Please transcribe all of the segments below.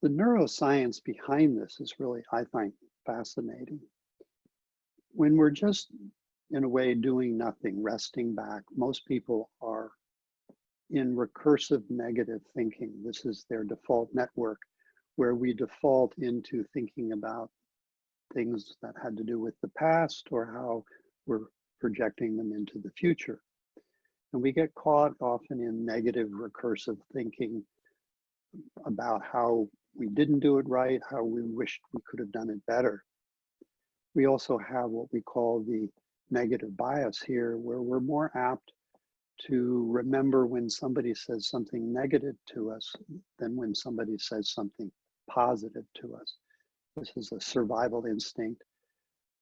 The neuroscience behind this is really, I find, fascinating. When we're just, in a way, doing nothing, resting back, most people are in recursive negative thinking. This is their default network, where we default into thinking about things that had to do with the past or how we're projecting them into the future. And we get caught often in negative recursive thinking about how we didn't do it right, how we wished we could have done it better. We also have what we call the negative bias here, where we're more apt to remember when somebody says something negative to us than when somebody says something positive to us. This is a survival instinct.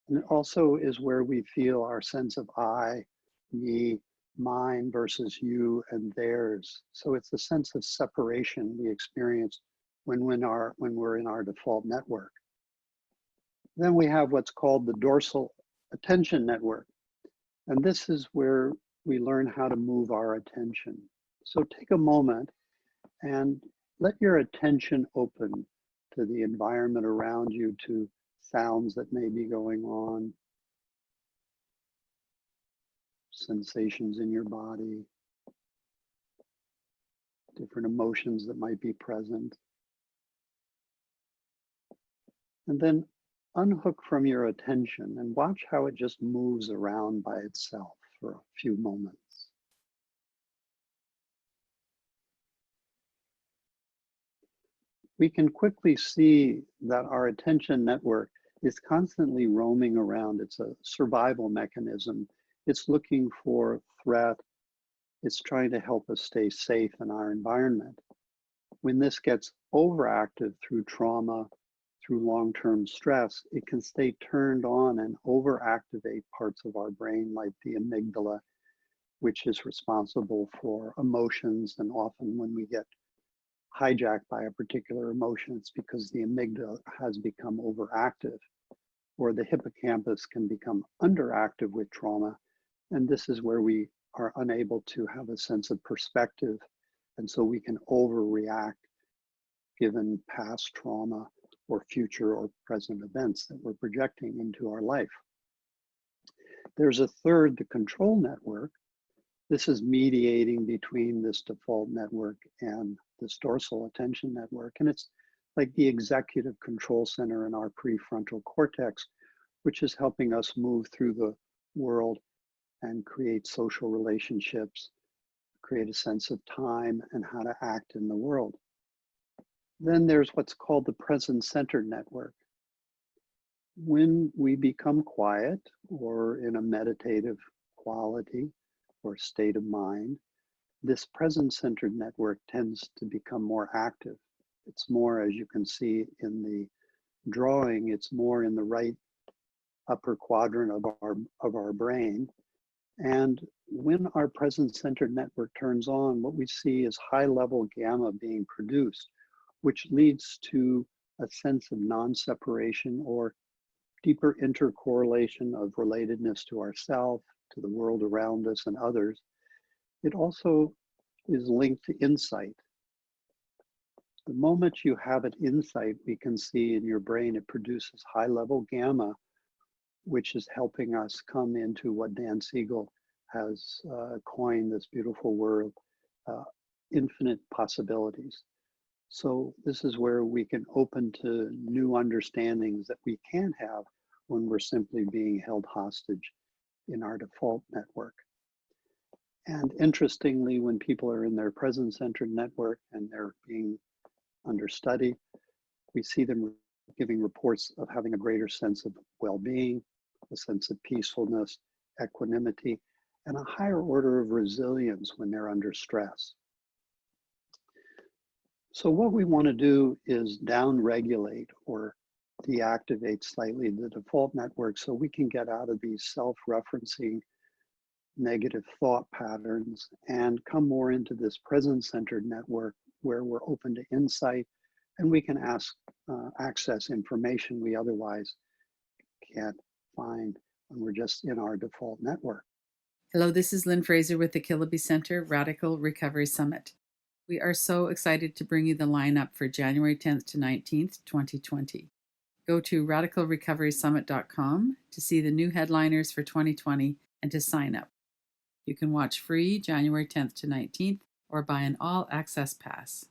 And it also is where we feel our sense of I, me, mine versus you and theirs. So it's a sense of separation we experience when we're in our default network. Then we have what's called the dorsal attention network. And this is where we learn how to move our attention. So take a moment and let your attention open to the environment around you, to sounds that may be going on, sensations in your body, different emotions that might be present. And then unhook from your attention and watch how it just moves around by itself for a few moments. We can quickly see that our attention network is constantly roaming around. It's a survival mechanism. It's looking for threat. It's trying to help us stay safe in our environment. When this gets overactive through trauma, through long-term stress, it can stay turned on and overactivate parts of our brain like the amygdala, which is responsible for emotions. And often when we get hijacked by a particular emotion, it's because the amygdala has become overactive, or the hippocampus can become underactive with trauma. And this is where we are unable to have a sense of perspective. And so we can overreact given past trauma or future or present events that we're projecting into our life. There's a third, the control network. This is mediating between this default network and this dorsal attention network. And it's like the executive control center in our prefrontal cortex, which is helping us move through the world and create social relationships, create a sense of time and how to act in the world. Then there's what's called the present-centered network. When we become quiet or in a meditative quality or state of mind, this present-centered network tends to become more active. It's more, as you can see in the drawing, it's more in the right upper quadrant of our brain. And when our present-centered network turns on, what we see is high-level gamma being produced, which leads to a sense of non-separation or deeper intercorrelation of relatedness to ourselves, to the world around us and others. It also is linked to insight. The moment you have an insight, we can see in your brain, it produces high-level gamma, which is helping us come into what Dan Siegel has coined this beautiful word, infinite possibilities. So this is where we can open to new understandings that we can't have when we're simply being held hostage in our default network. And interestingly, when people are in their present-centered network and they're being under study, we see them giving reports of having a greater sense of well-being, a sense of peacefulness, equanimity, and a higher order of resilience when they're under stress. So what we want to do is down-regulate or deactivate slightly the default network so we can get out of these self-referencing negative thought patterns and come more into this present-centered network where we're open to insight and we can access information we otherwise can't find when we're just in our default network. Hello, this is Lynn Fraser with the Killaby Center Radical Recovery Summit. We are so excited to bring you the lineup for January 10th to 19th, 2020. Go to radicalrecoverysummit.com to see the new headliners for 2020 and to sign up. You can watch free January 10th to 19th or buy an all-access pass.